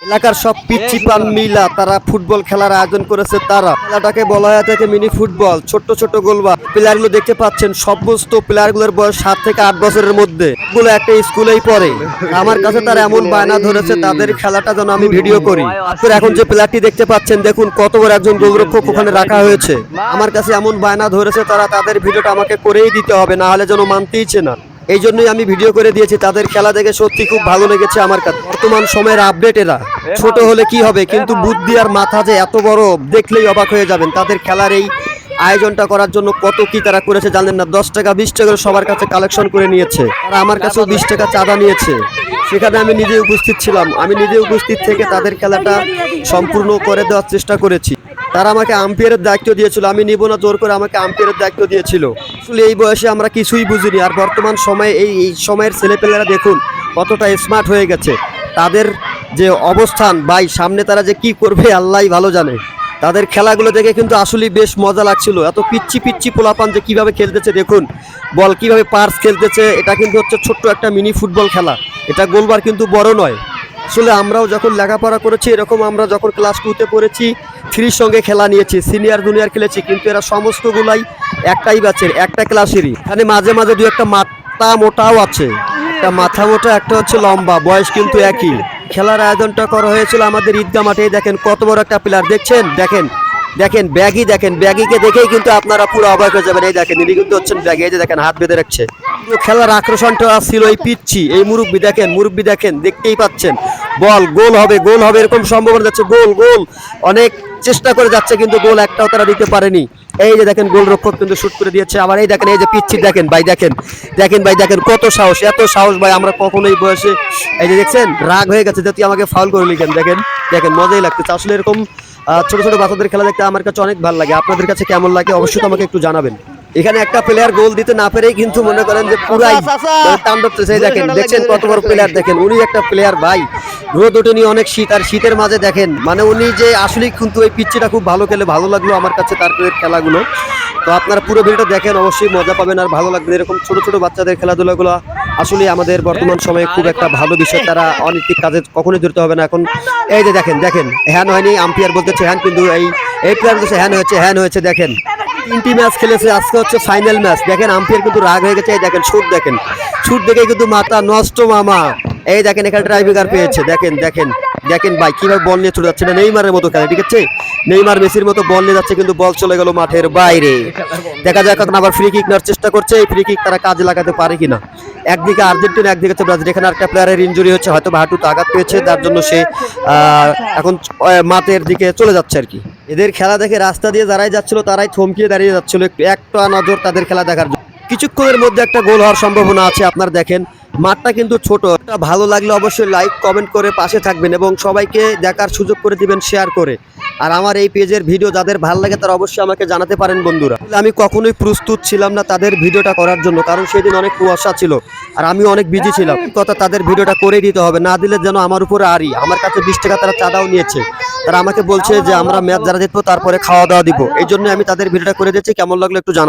এলাকার সব পিচ্চি পান মিলা তারা ফুটবল খেলার আয়োজন করেছে। তারা খেলাটাকে বলা হয়ে থাকে মিনি ফুটবল। ছোট্ট ছোট্ট গোলবার প্লেয়ারগুলো দেখতে পাচ্ছেন, সমস্ত প্লেয়ারগুলোর বয়স 7 থেকে 8 বছরের মধ্যে। এগুলো একটা স্কুলেই পড়ে। আমার কাছে তারা এমন বায়না ধরেছে তাদের খেলাটা যেন আমি ভিডিও করি। এখন যে প্লেয়ারটি দেখতে পাচ্ছেন, দেখুন কত বড় একজন গোলরক্ষক ওখানে রাখা হয়েছে। আমার কাছে এমন বায়না ধরেছে তারা তাদের ভিডিওটা আমাকে করেই দিতে হবে, না হলে যেন মানতেইছে না। এই জন্যই আমি ভিডিও করে দিয়েছি। তাদের খেলা দেখে সত্যি খুব ভালো লেগেছে আমার কাছে। বর্তমান সময়ের আপডেট এরা। ছোট হলে কি হবে, কিন্তু বুদ্ধি আর মাথা যে এত বড়, দেখলেই অবাক হয়ে যাবেন। তাদের খেলার এই আয়োজনটা করার জন্য কত কি তারা করেছে জানেন না। 10 টাকা 20 টাকা সবার কাছে কালেকশন করে নিয়েছে। তারা আমার কাছেও 20 টাকা চাঁদা নিয়েছে। সেখানে আমি নিজে উপস্থিত ছিলাম। আমি নিজে উপস্থিত থেকে তাদের খেলাটা সম্পূর্ণ করে দেওয়ার চেষ্টা করেছি। তারা আমাকে আম্পায়ারের দায়িত্ব দিয়েছিল, আমি নিব না জোর করে আমাকে আম্পায়ারের দায়িত্ব দিয়েছিল। আসলে এই বয়সে আমরা কিছুই বুঝিনি। আর বর্তমান সময়ে এই সময়ের ছেলেপেলেরা দেখুন কতটা স্মার্ট হয়ে গেছে। তাদের যে অবস্থান ভাই, সামনে তারা যে কি করবে আল্লাহই ভালো জানে। তাদের খেলাগুলো দেখে কিন্তু আসলেই বেশ মজা লাগছিল। এত পিচ্ছি পিচ্ছি পোলাপান যে কীভাবে খেলতেছে দেখুন, বল কীভাবে পার্স খেলতেছে। এটা কিন্তু হচ্ছে ছোট্ট একটা মিনি ফুটবল খেলা। এটা গোলবার কিন্তু বড় নয়। আসলে আমরাও যখন লেখাপড়া করেছি এরকম, আমরা যখন ক্লাস 2-তে পড়েছি 3 সঙ্গে খেলা নিয়েছি, সিনিয়র জুনিয়র খেলেছি, কিন্তু এরা সমস্তগুলাই একটাই ব্যাচের, একটা ক্লাসেরই। এখানে মাঝে মাঝে দু একটা মাথা মোটাও আছে, একটা মাথা মোটা, একটা হচ্ছে লম্বা, বয়স কিন্তু একই। খেলার আয়োজনটা করা হয়েছিল আমাদের ঈদগাহ মাঠে। দেখেন কত বড় একটা প্লেয়ার, দেখছেন, দেখেন দেখেন ব্যাগি, দেখেন ব্যাগিকে দেখেই কিন্তু আপনারা পুরো অবাক হয়ে যাবেন। এই দেখেন ইনি কিন্তু হচ্ছেন ব্যাগি, এই যে দেখেন হাত বেঁধে রাখছে। খেলার আকর্ষণটা ছিল এই পিচ্ছি, এই মুরব্বি দেখেন, মুরব্বি দেখেন, দেখতেই পাচ্ছেন। বল গোল হবে, গোল হবে এরকম সম্ভাবনা যাচ্ছে। গোল গোল অনেক চেষ্টা করে যাচ্ছে, কিন্তু গোল একটাও তারা দিতে পারেনি। এই যে দেখেন গোলরক্ষক কিন্তু শুট করে দিয়েছে। আবার এই দেখেন, এই যে পিচ্ছি দেখেন ভাই, দেখেন দেখেন ভাই, দেখেন কত সাহস, এত সাহস ভাই আমরা কখনোই বয়সে। এই যে দেখছেন রাগ হয়ে গেছে যে তুই আমাকে ফাউল করে লিখেন। দেখেন দেখেন মজাই লাগতেছে। আসলে এরকম ছোট ছোট বাচ্চাদের খেলা দেখতে আমার কাছে অনেক ভালো লাগে। আপনাদের কাছে কেমন লাগে অবশ্যই আমাকে একটু জানাবেন। এখানে একটা প্লেয়ার গোল দিতে না পেরেই কিন্তু মনে করেন যে পুরাই তাণ্ডব চলছে। দেখেন দেখছেন কত বড় প্লেয়ার, দেখেন উনি একটা প্লেয়ার ভাই। রোদ ওঠেনি, অনেক শীত, আর শীতের মাঝে দেখেন মানে উনি যে আসলেই কিন্তু এই পিচ্চিটা খুব ভালো খেলে, ভালো লাগলো আমার কাছে তার খেলাগুলো। তো আপনারা পুরো ভিডিওটা দেখেন, অবশ্যই মজা পাবেন আর ভালো লাগবে। এরকম ছোট ছোট বাচ্চাদের খেলাধুলাগুলো আসলে আমাদের বর্তমান সময়ে খুব একটা ভালো বিষয়। তারা অনৈতিক কাজে কখনোই জড়িত হবে না। এখন এই যে দেখেন দেখেন হ্যান হয়নি, আম্পায়ার বলতেছে হ্যান, কিন্তু এই প্লেয়ার বলছে হ্যান হয়েছে, হ্যান হয়েছে। দেখেন 3টি ম্যাচ খেলেছে, আজকে হচ্ছে ফাইনাল ম্যাচ। দেখেন আম্পায়ার কিন্তু রাগ হয়ে গেছে। এই দেখেন শুট, দেখেন শুট দেখে কিন্তু মাথা নষ্ট মামা। এই দেখেন এখানে ট্রাইব্রেকার পেয়েছে। দেখেন দেখেন দেখেন ভাই কিভাবে বল নিয়ে চলে যাচ্ছে, না নেইমারের মতো খেলে, ঠিক আছে, নেইমার মেসির মতো বল নিয়ে যাচ্ছে, কিন্তু বল চলে গেল মাঠের বাইরে। দেখা যাক এখন আবার ফ্রি কিক নেওয়ার চেষ্টা করছে। এই ফ্রি কিক তারা কাজে লাগাতে পারে কিনা। একদিকে আর্জেন্টিনা, একদিকে হচ্ছে ব্রাজিল। এখানে একটা প্লেয়ারের ইনজুরি হচ্ছে, হয়তো হাঁটুতে আঘাত পেয়েছে, তার জন্য সে এখন মাঠের দিকে চলে যাচ্ছে আর কি। এদের খেলা দেখে রাস্তা দিয়ে যারাই যাচ্ছিল তারাই থমকিয়ে দাঁড়িয়ে যাচ্ছিল, একটা নজর তাদের খেলা দেখার জন্য। কিছুক্ষণের মধ্যে একটা গোল হওয়ার সম্ভাবনা আছে। আপনার দেখেন মাঠটা কিন্তু ছোট। ভালো লাগলে অবশ্যই লাইক কমেন্ট করে পাশে থাকবেন এবং সবাইকে দেখার সুযোগ করে দিবেন শেয়ার করে। আর আমার এই পেজের ভিডিও যাদের ভালো লাগে তারা অবশ্যই আমাকে জানাতে পারেন বন্ধুরা। আমি কখনোই প্রস্তুত ছিলাম না তাদের ভিডিওটা করার জন্য, কারণ সেদিন অনেক কুয়াশা ছিল আর আমি অনেক বিজি ছিলাম। কথা তাদের ভিডিওটা করে দিতে হবে, না দিলে যেন আমার উপরে আরই। আমার কাছে 20 টাকা তারা চাঁদাও নিয়েছে। তারা আমাকে বলছে যে আমরা ম্যাচ যারা জিতবো তারপরে খাওয়া দাওয়া দিব। এই জন্য আমি তাদের ভিডিওটা করে দিচ্ছি। কেমন লাগলো একটু জানা।